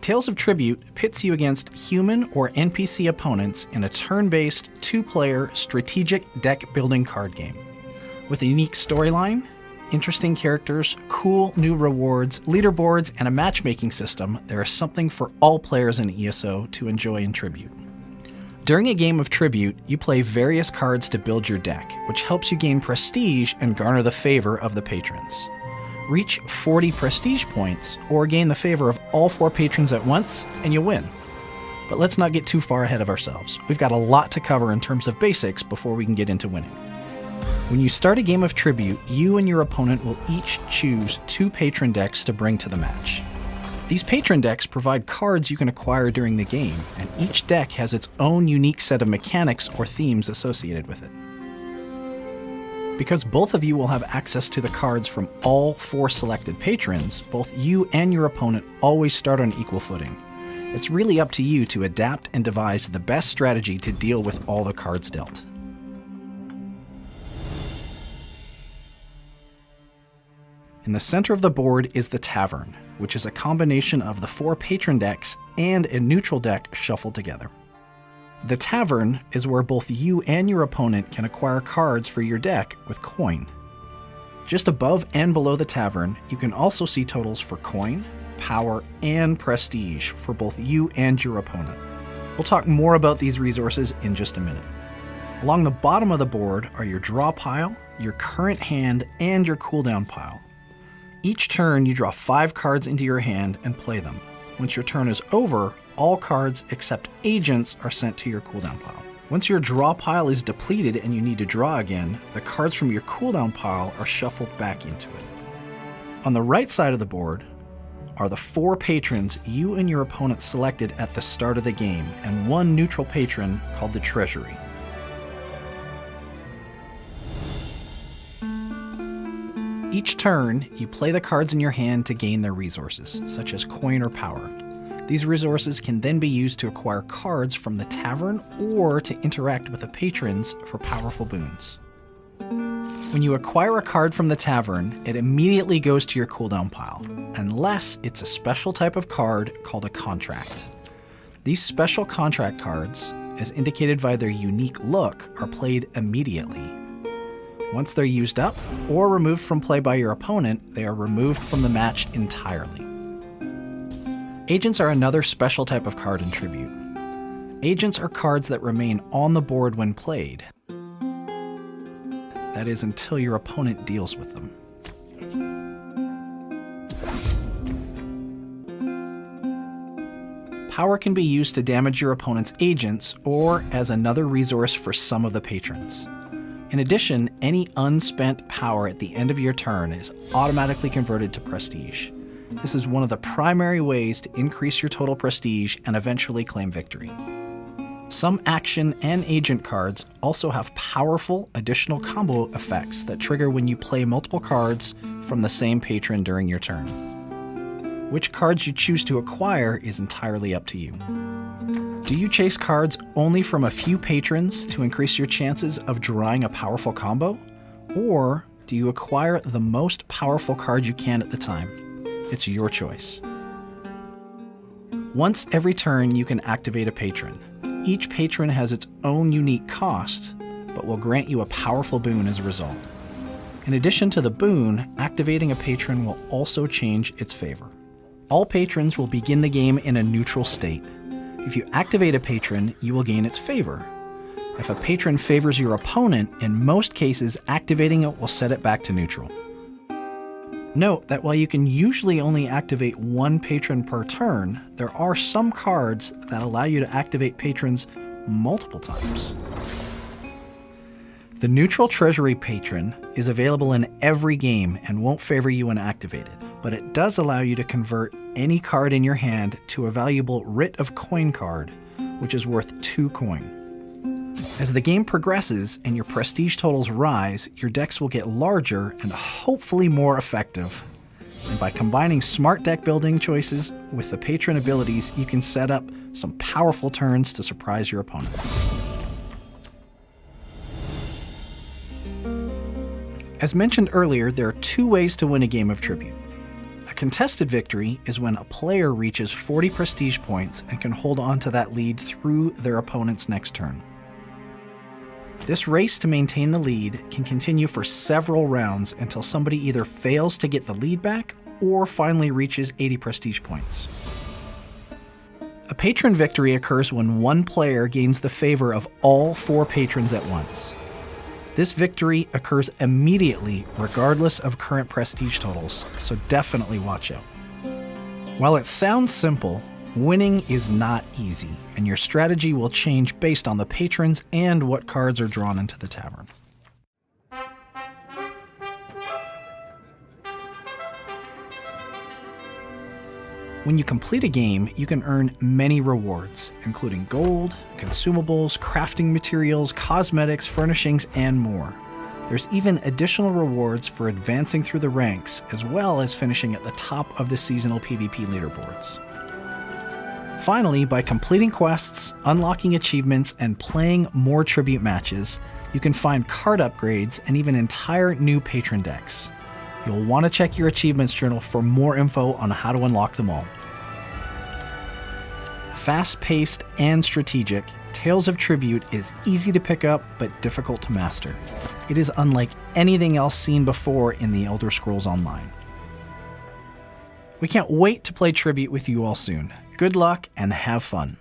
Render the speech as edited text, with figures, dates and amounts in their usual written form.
Tales of Tribute pits you against human or NPC opponents in a turn-based, two-player strategic deck-building card game. With a unique storyline, interesting characters, cool new rewards, leaderboards, and a matchmaking system, there is something for all players in ESO to enjoy in Tribute. During a game of Tribute, you play various cards to build your deck, which helps you gain prestige and garner the favor of the patrons. Reach 40 prestige points, or gain the favor of all 4 patrons at once, and you'll win. But let's not get too far ahead of ourselves. We've got a lot to cover in terms of basics before we can get into winning. When you start a game of Tribute, you and your opponent will each choose 2 patron decks to bring to the match. These patron decks provide cards you can acquire during the game, and each deck has its own unique set of mechanics or themes associated with it. Because both of you will have access to the cards from all 4 selected patrons, both you and your opponent always start on equal footing. It's really up to you to adapt and devise the best strategy to deal with all the cards dealt. In the center of the board is the Tavern, which is a combination of the 4 patron decks and a neutral deck shuffled together. The Tavern is where both you and your opponent can acquire cards for your deck with coin. Just above and below the Tavern, you can also see totals for coin, power, and prestige for both you and your opponent. We'll talk more about these resources in just a minute. Along the bottom of the board are your draw pile, your current hand, and your cooldown pile. Each turn, you draw 5 cards into your hand and play them. Once your turn is over, all cards except agents are sent to your cooldown pile. Once your draw pile is depleted and you need to draw again, the cards from your cooldown pile are shuffled back into it. On the right side of the board are the 4 patrons you and your opponent selected at the start of the game, and 1 neutral patron called the Treasury. Each turn, you play the cards in your hand to gain their resources, such as coin or power. These resources can then be used to acquire cards from the Tavern or to interact with the patrons for powerful boons. When you acquire a card from the Tavern, it immediately goes to your cooldown pile, unless it's a special type of card called a contract. These special contract cards, as indicated by their unique look, are played immediately. Once they're used up or removed from play by your opponent, they are removed from the match entirely. Agents are another special type of card in Tribute. Agents are cards that remain on the board when played. That is, until your opponent deals with them. Power can be used to damage your opponent's agents or as another resource for some of the patrons. In addition, any unspent power at the end of your turn is automatically converted to prestige. This is one of the primary ways to increase your total prestige and eventually claim victory. Some action and agent cards also have powerful additional combo effects that trigger when you play multiple cards from the same patron during your turn. Which cards you choose to acquire is entirely up to you. Do you chase cards only from a few patrons to increase your chances of drawing a powerful combo? Or do you acquire the most powerful card you can at the time? It's your choice. Once every turn, you can activate a patron. Each patron has its own unique cost, but will grant you a powerful boon as a result. In addition to the boon, activating a patron will also change its favor. All patrons will begin the game in a neutral state. If you activate a patron, you will gain its favor. If a patron favors your opponent, in most cases, activating it will set it back to neutral. Note that while you can usually only activate 1 patron per turn, there are some cards that allow you to activate patrons multiple times. The neutral Treasury patron is available in every game and won't favor you when activated, but it does allow you to convert any card in your hand to a valuable Writ of Coin card, which is worth 2 coin. As the game progresses and your prestige totals rise, your decks will get larger and hopefully more effective. And by combining smart deck building choices with the patron abilities, you can set up some powerful turns to surprise your opponent. As mentioned earlier, there are 2 ways to win a game of Tribute. A contested victory is when a player reaches 40 prestige points and can hold on to that lead through their opponent's next turn. This race to maintain the lead can continue for several rounds until somebody either fails to get the lead back or finally reaches 80 prestige points. A patron victory occurs when one player gains the favor of all 4 patrons at once. This victory occurs immediately regardless of current prestige totals, so definitely watch out. While it sounds simple, winning is not easy, and your strategy will change based on the patrons and what cards are drawn into the tavern. When you complete a game, you can earn many rewards, including gold, consumables, crafting materials, cosmetics, furnishings, and more. There's even additional rewards for advancing through the ranks, as well as finishing at the top of the seasonal PvP leaderboards. Finally, by completing quests, unlocking achievements, and playing more tribute matches, you can find card upgrades and even entire new patron decks. You'll want to check your achievements journal for more info on how to unlock them all. Fast-paced and strategic, Tales of Tribute is easy to pick up but difficult to master. It is unlike anything else seen before in the Elder Scrolls Online. We can't wait to play Tribute with you all soon. Good luck and have fun.